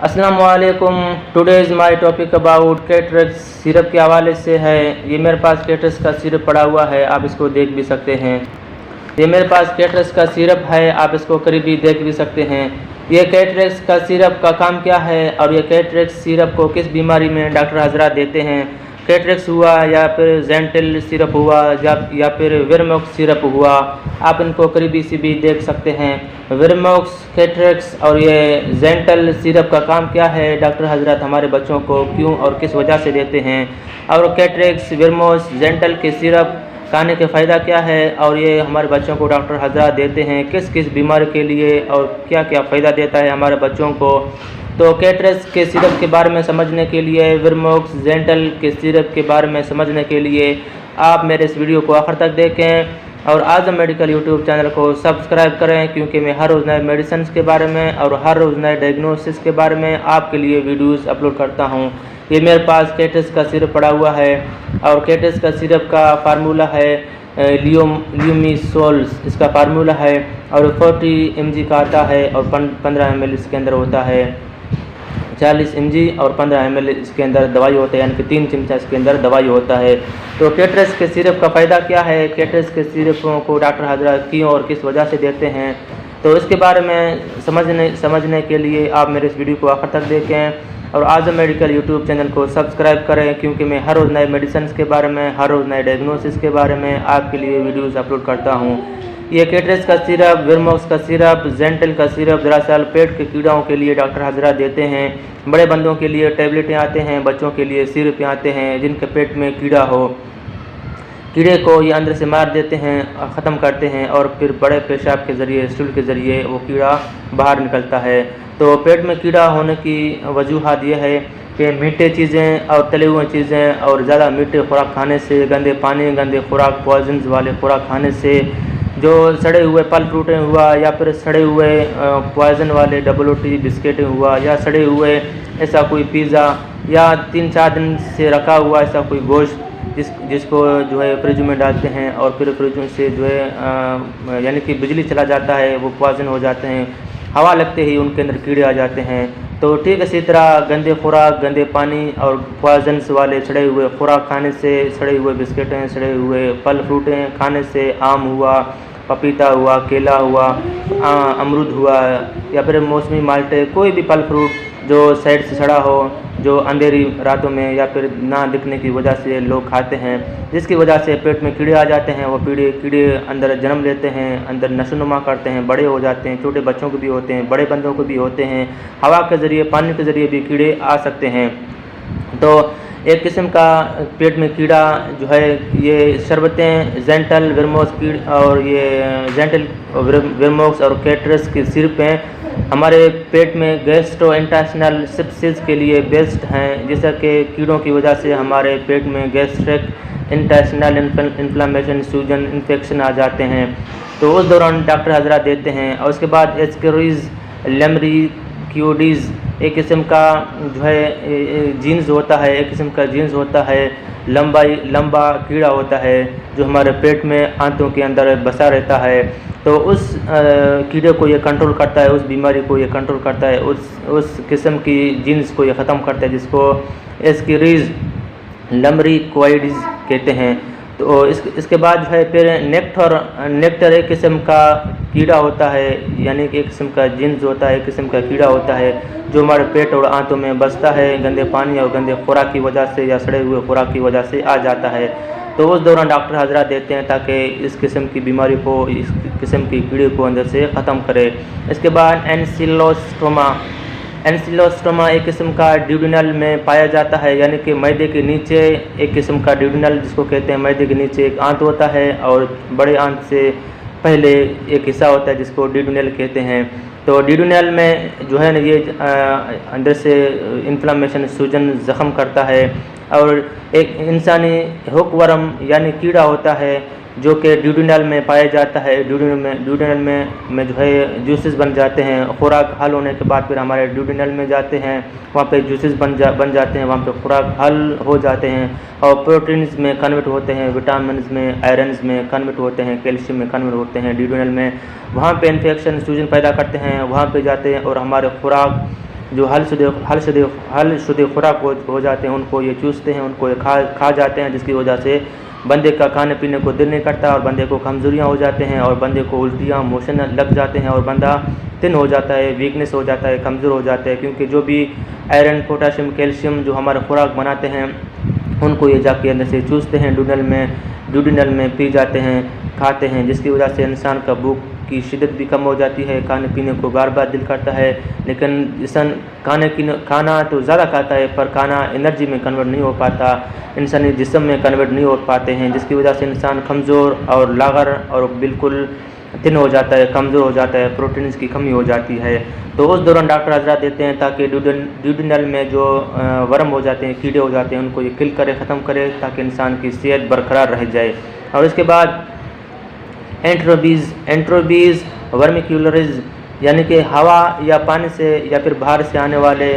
अस्सलाम वालेकुम। Today's my topic about कैटरेक्स सिरप के हवाले से है। ये मेरे पास कैटरेक्स का सिरप पड़ा हुआ है, आप इसको देख भी सकते हैं। ये मेरे पास कैटरेक्स का सिरप है, आप इसको करीबी देख भी सकते हैं। ये कैटरेक्स का सिरप का काम क्या है और ये कैटरेक्स सिरप को किस बीमारी में डॉक्टर हजरात देते हैं। कैटरेक्स हुआ या फिर जेंटल सिरप हुआ या फिर विरमॉक्स सिरप हुआ, आप इनको करीबी से भी देख सकते हैं। विरमॉक्स, कैटरेक्स और ये जेंटल सिरप का काम क्या है, डॉक्टर हजरात हमारे बच्चों को क्यों और किस वजह से देते हैं, और कैटरेक्स, विरमॉक्स, जेंटल के सिरप खाने के फ़ायदा क्या है और ये हमारे बच्चों को डॉक्टर हजरात देते हैं किस किस बीमारी के लिए और क्या क्या फ़ायदा देता है हमारे बच्चों को। तो कैटरेक्स के सिरप के बारे में समझने के लिए, विरमॉक्स, जेंटल के सिरप के बारे में समझने के लिए आप मेरे इस वीडियो को आखिर तक देखें और आज़म मेडिकल यूट्यूब चैनल को सब्सक्राइब करें, क्योंकि मैं हर रोज़ नए मेडिसिन के बारे में और हर रोज़ नए डायग्नोसिस के बारे में आपके लिए वीडियोज़ अपलोड करता हूँ। ये मेरे पास कैटरेक्स का सिरप पड़ा हुआ है और कैटरेक्स का सिरप का फार्मूला है लियोमिसोल्स, इसका फार्मूला है और 40 mg का आता है और 15 ml इसके अंदर होता है। 40 mg और 15 ml इसके अंदर दवाई होता है, यानी कि 3 चमचा इसके अंदर दवाई होता है। तो कैटरेक्स के सिरप का फ़ायदा क्या है, कैटरेक्स के सिरपों को डॉक्टर हजरात क्यों और किस वजह से देते हैं, तो इसके बारे में समझने के लिए आप मेरे इस वीडियो को आखिर तक देखें और आज़म मेडिकल यूट्यूब चैनल को सब्सक्राइब करें, क्योंकि मैं हर रोज़ नए मेडिसिन के बारे में, हर रोज़ नए डायग्नोसिस के बारे में आपके लिए वीडियोज़ अपलोड करता हूँ। ये कैटरेक्स का सिरप, विरमॉक्स का सिरप, जेंटल का सिरप दरअसल पेट के कीड़ों के लिए डॉक्टर हजरात देते हैं। बड़े बंदों के लिए टैबलेटें आते हैं, बच्चों के लिए सिरप आते हैं। जिनके पेट में कीड़ा हो, कीड़े को ये अंदर से मार देते हैं, ख़त्म करते हैं और फिर बड़े पेशाब के ज़रिए, स्टूल के ज़रिए वो कीड़ा बाहर निकलता है। तो पेट में कीड़ा होने की वजूहात ये है कि मीठे चीज़ें और तले हुए चीज़ें और ज़्यादा मीठे खुराक खाने से, गंदे पानी, गंदे खुराक, पॉइजन्स वाले खुराक खाने से, जो सड़े हुए फल फ्रूटें हुआ या फिर सड़े हुए पॉइजन वाले डबल रोटी बिस्किटें हुआ या सड़े हुए ऐसा कोई पिज़्ज़ा या 3-4 दिन से रखा हुआ ऐसा कोई गोश्त जिसको जो है फ्रिज में डालते हैं और फिर फ्रिज से जो है यानी कि बिजली चला जाता है, वो पॉइजन हो जाते हैं, हवा लगते ही उनके अंदर कीड़े आ जाते हैं। तो ठीक इसी तरह गंदे खुराक, गंदे पानी और पॉइजन्स वाले सड़े हुए खुराक खाने से, सड़े हुए बिस्किटें, सड़े हुए फल फ्रूटें खाने से, आम हुआ, पपीता हुआ, केला हुआ, अमरूद हुआ या फिर मौसमी माल्टे, कोई भी फल फ्रूट जो साइड से सड़ा हो, जो अंधेरी रातों में या फिर ना दिखने की वजह से लोग खाते हैं, जिसकी वजह से पेट में कीड़े आ जाते हैं। वो कीड़े अंदर जन्म लेते हैं, अंदर नशोनुमा करते हैं, बड़े हो जाते हैं। छोटे बच्चों को भी होते हैं, बड़े बंदों को भी होते हैं। हवा के ज़रिए, पानी के ज़रिए भी कीड़े आ सकते हैं। तो एक किस्म का पेट में कीड़ा जो है, ये शरबतें, जेंटल, विरमॉक्स और ये जेंटल, विरमॉक्स और कैटरेक्स के सिरप हैं, हमारे पेट में गैस्ट्रो इंटेस्टाइनल सिप्सिस के लिए बेस्ट हैं। जैसा कि कीड़ों की वजह से हमारे पेट में गैस्ट्रिक इंटेस्टाइनल इन्फ्लेमेशन, सूजन, इन्फेक्शन आ जाते हैं, तो उस दौरान डॉक्टर हजरात देते हैं। और उसके बाद एस्केरिस लेमरिक्यूडीज़ एक किस्म का जो है जीन्स होता है, एक किस्म का जीन्स होता है, लंबा कीड़ा होता है जो हमारे पेट में आंतों के अंदर बसा रहता है। तो उस कीड़े को ये कंट्रोल करता है, उस बीमारी को ये कंट्रोल करता है, उस किस्म की जीन्स को ये ख़त्म करता है, जिसको एस्केरिस लेमरिक्यूडीज़ कहते हैं। तो इसके बाद जो है फिर नेक्टर एक किस्म का कीड़ा होता है, यानी कि एक किस्म का जीन्स होता है, एक किस्म का कीड़ा होता है जो हमारे पेट और आंतों में बसता है, गंदे पानी और गंदे खुराक की वजह से या सड़े हुए खुराक की वजह से आ जाता है। तो उस दौरान डॉक्टर हजरात देते हैं ताकि इस किस्म की बीमारी को, इस किस्म की कीड़े को अंदर से ख़त्म करे। इसके बाद एंसिलोस्टोमा एक किस्म का ड्यूडिनल में पाया जाता है, यानी कि मैदे के नीचे एक किस्म का ड्यूडिनल, जिसको कहते हैं मैदे के नीचे एक आंत होता है और बड़े आंत से पहले एक हिस्सा होता है जिसको ड्यूडिनल कहते हैं। तो ड्यूडिनल में जो है ना, ये अंदर से इन्फ्लेमेशन, सूजन, ज़ख़म करता है। और एक इंसानी हुकवर्म यानी कीड़ा होता है जो कि ड्यूडिनल में पाया जाता है। ड्यूडिनल में जो है जूसेस बन जाते हैं। खुराक हल होने के बाद फिर हमारे ड्यूडिनल में जाते हैं, वहाँ पे जूसेस बन जाते हैं, वहाँ पे खुराक हल हो जाते हैं और प्रोटीन्स में कन्वर्ट होते हैं, विटामिन में, आयरन्स में कन्वर्ट होते हैं, कैल्शियम में कन्वर्ट होते हैं ड्यूडिनल में। वहाँ पे इन्फेक्शन, सूजन पैदा करते हैं, वहाँ पे जाते हैं और हमारे खुराक جو حل شدہ خوراک ہو جاتے ہیں ان کو یہ چوستے ہیں، ان کو یہ کھا جاتے ہیں، جس کی وجہ سے بندے کا کھانے پینے کو دل نہیں کرتا اور بندے کو کمزوریاں ہو جاتے ہیں اور بندے کو الٹیاں موشن لگ جاتے ہیں اور بندہ تن ہو جاتا ہے، ویکنیس ہو جاتا ہے، کمزور ہو جاتا ہے، کیونکہ جو بھی آئرن، پوٹاشیم، کیلشیم جو ہمارے خوراک بناتے ہیں ان کو یہ جا کے اندر سے چوستے ہیں، ڈوڈینل میں پی جاتے ہیں، کھاتے ہیں، جس کی وجہ سے انسان کا بھوک کی شدت بھی کم ہو جاتی ہے، کھانے پینے کو بار بار دل کرتا ہے، لیکن انسان کھانا تو زیادہ کھاتا ہے پر کھانا انرجی میں کنورٹ نہیں ہو پاتا، انسانی جسم میں کنورٹ نہیں ہو پاتے ہیں، جس کی وجہ سے انسان کمزور اور لاغر اور بالکل تن ہو جاتا ہے، کمزور ہو جاتا ہے، پروٹینز کی کمی ہو جاتی ہے۔ تو اس دوران ڈاکٹر حضرات دیتے ہیں تاکہ ڈیوڈینل میں جو ورم ہو جاتے ہیں، کیڑے ہو جاتے ہیں، ان کو یہ کل کرے، ختم کرے، تاکہ انسان کی صحت برقرار رہ جائے۔ اور اس کے بعد اینٹروبیز ورمیکیولرز، یعنی کہ ہوا یا پانی سے یا پھر باہر سے آنے والے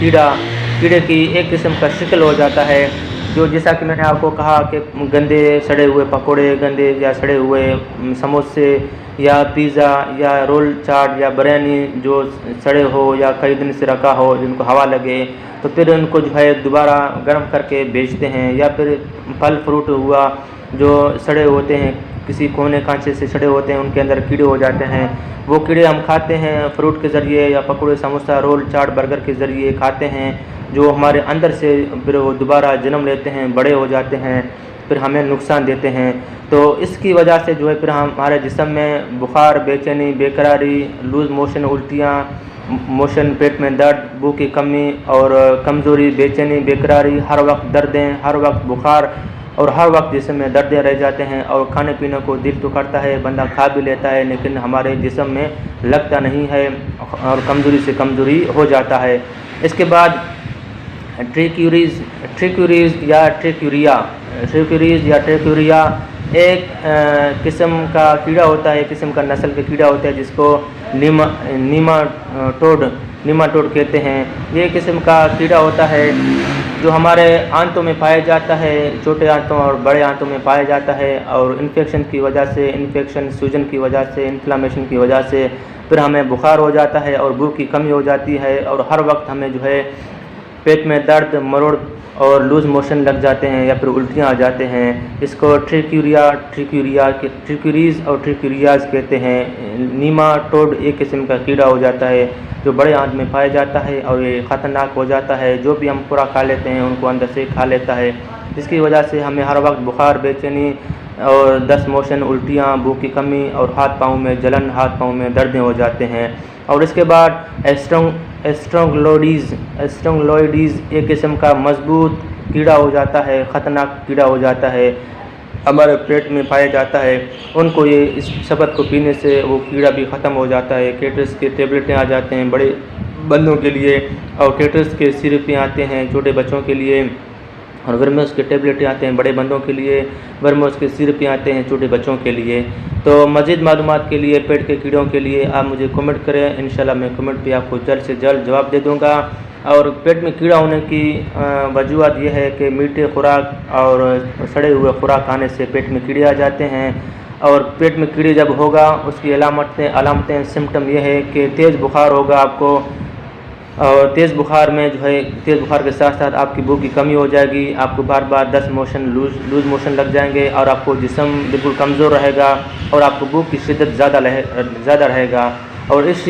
کیڑے کی ایک قسم کا شکل ہو جاتا ہے، جو جیسا کہ میں نے آپ کو کہا کہ گندے سڑے ہوئے پکوڑے، گندے یا سڑے ہوئے سموسے یا پیزا یا رول چاٹ یا بریانی جو سڑے ہو یا کئی دن سے رکھا ہو، جن کو ہوا لگے تو پھر ان کو جو ہے دوبارہ گرم کر کے بیچتے ہیں، یا پھر پھل فروٹ ہوا جو سڑے ہوتے ہیں، کسی کونے کانچے سے سڑے ہوتے ہیں، ان کے اندر کیڑے ہو جاتے ہیں، وہ کیڑے ہم کھاتے ہیں فروٹ کے ذریعے یا پکوڑے، سموسہ، رول چاٹ، برگر کے ذریعے کھاتے ہیں، جو ہمارے اندر سے پھر وہ دوبارہ جنم لیتے ہیں، بڑے ہو جاتے ہیں، پھر ہمیں نقصان دیتے ہیں۔ تو اس کی وجہ سے جو ہے پھر ہمارے جسم میں بخار، بے چینی، بے قراری، لوز موشن، الٹیاں، موشن، پیٹ میں درد، بھوک کی کمی اور کمزوری، بے چینی، بے قراری، ہر وقت دردیں، ہر وقت بخار اور ہر وقت جسم میں دردیں رہ جاتے ہیں، اور کھانے پینے کو دل تو کرتا ہے، بندہ کھا بھی لیتا ہے، لیکن ہمارے جسم میں لگتا نہیں ہے اور کمزوری سے کمزوری ہو جاتا ہے۔ اس کے بعد ٹریکیوریز یا ٹریکیوریا ایک قسم کا کیڑا ہوتا ہے، ایک قسم کا نسل کا کیڑا ہوتا ہے جس کو نیماٹوڈ کہتے ہیں۔ یہ قسم کا کیڑا ہوتا ہے جو ہمارے آنتوں میں پایا جاتا ہے، چھوٹے آنتوں اور بڑے آنتوں میں پایا جاتا ہے، اور انفیکشن کی وجہ سے، سوجن کی وجہ سے، انفلامیشن کی وجہ سے پھر ہمیں بخار ہو جاتا ہے اور بھوک کی کمی ہو جاتی ہے، اور ہر وقت ہمیں جو ہے پیٹ میں درد، مروڑ اور لوز موشن لگ جاتے ہیں یا پھر الٹیاں آ جاتے ہیں۔ اس کو ٹریکیوریز اور ٹریکیوریاز کہتے ہیں۔ نیماٹوڈ ایک قسم کا کیڑا ہو جاتا ہے جو بڑے آنت میں پایا جاتا ہے، اور یہ خطرناک ہو جاتا ہے، جو بھی ہم پورا کھا لیتے ہیں ان کو اندر سے کھا لیتا ہے، جس کی وجہ سے ہمیں ہر وقت بخار، بے چینی اور دست موشن، الٹیاں، بھوک کی کمی اور ہاتھ پاؤں میں جلن، ہاتھ پاؤں میں دردیں ہو جاتے ہیں۔ اور اس کے بعد اسٹرونگلوئڈیز ایک قسم کا مضبوط کیڑا ہو جاتا ہے، خطرناک کیڑا ہو جاتا ہے، ہمارے پیٹ میں پایا جاتا ہے، ان کو یہ اس شربت کو پینے سے وہ کیڑا بھی ختم ہو جاتا ہے۔ کیٹرس کے ٹیبلٹیں آ جاتے ہیں بڑے بندوں کے لیے، اور کیٹرس کے سیرپیں آتے ہیں چھوٹے بچوں کے لیے، اور ورموس کے ٹیبلٹیں آتے ہیں بڑے بندوں کے لیے، ورموس کے سیرپیں آتے ہیں چھوٹے بچوں کے لیے۔ تو مزید معلومات کے لیے پیٹ کے کیڑوں کے لیے آپ مجھے کمنٹ کریں، انشاءاللہ میں کمنٹ پہ آپ کو جلد سے جلد جواب دے دوں گا۔ اور پیٹ میں کیڑا ہونے کی وجوہات یہ ہے کہ میٹھے خوراک اور سڑے ہوئے خوراک کھانے سے پیٹ میں کیڑے آ جاتے ہیں، اور پیٹ میں کیڑے جب ہوگا اس کی علامتیں سمٹم یہ ہے کہ تیز بخار ہوگا آپ کو، اور تیز بخار میں جو ہے تیز بخار کے ساتھ ساتھ آپ کی بھوک کی کمی ہو جائے گی، آپ کو بار بار دست موشن، لوز موشن لگ جائیں گے، اور آپ کو جسم بالکل کمزور رہے گا، اور آپ کو بھوک کی شدت زیادہ رہے گا۔ اور اس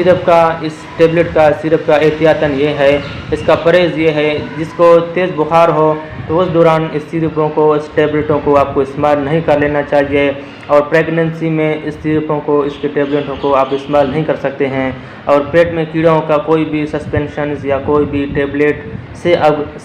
ٹیبلٹ کا سیرپ کا احتیاطاً یہ ہے، اس کا پرہیز یہ ہے، جس کو تیز بخار ہو تو اس دوران اس سیرپوں کو، اس ٹیبلٹوں کو آپ کو استعمال نہیں کر لینا چاہیے، اور پریگننسی میں اس سیرپوں کو، اس کے ٹیبلٹوں کو آپ استعمال نہیں کر سکتے ہیں۔ اور پیٹ میں کیڑوں کا کوئی بھی سسپینشنز یا کوئی بھی ٹیبلٹ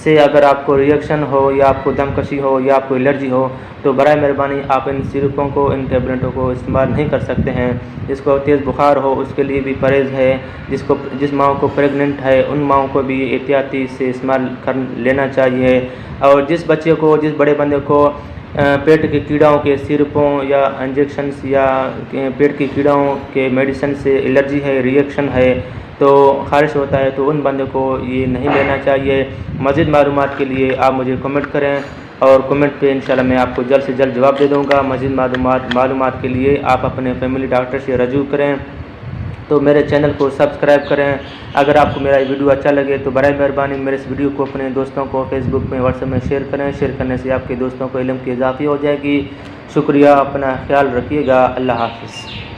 سے اگر آپ کو ریئیکشن ہو یا آپ کو دم کشی ہو یا آپ کو الرجی ہو تو برائے مہربانی آپ ان سیرپوں کو، ان ٹیبلٹوں کو استعمال نہیں کر سکتے ہیں۔ جس کو تیز بخار ہو اس کے لیے بھی پرہیز ہے، جس ماؤں کو پریگننٹ ہے ان ماؤں کو بھی احتیاطی سے استعمال کر لینا چاہیے۔ اور جس بڑے بندے کو پیٹ کے کیڑوں کے سیرپوں یا انجیکشنز یا پیٹ کے کیڑوں کے میڈیسن سے الرجی ہے، ریئیکشن ہے، تو خارش ہوتا ہے، تو ان بندوں کو یہ نہیں لینا چاہیے۔ مزید معلومات کے لیے آپ مجھے کمنٹ کریں، اور کمنٹ پہ انشاءاللہ میں آپ کو جلد سے جلد جواب دے دوں گا۔ مزید معلومات کے لیے آپ اپنے فیملی ڈاکٹر سے رجوع کریں۔ تو میرے چینل کو سبسکرائب کریں۔ اگر آپ کو میرا یہ ویڈیو اچھا لگے تو برائے مہربانی میرے اس ویڈیو کو اپنے دوستوں کو فیس بک میں واٹس ایپ میں شیئر کریں۔ شیئر کرنے سے آپ کے دوستوں کو علم کی اضافی ہو جائے گی۔ شکریہ، اپنا خیال رکھیے گا۔ اللہ حافظ۔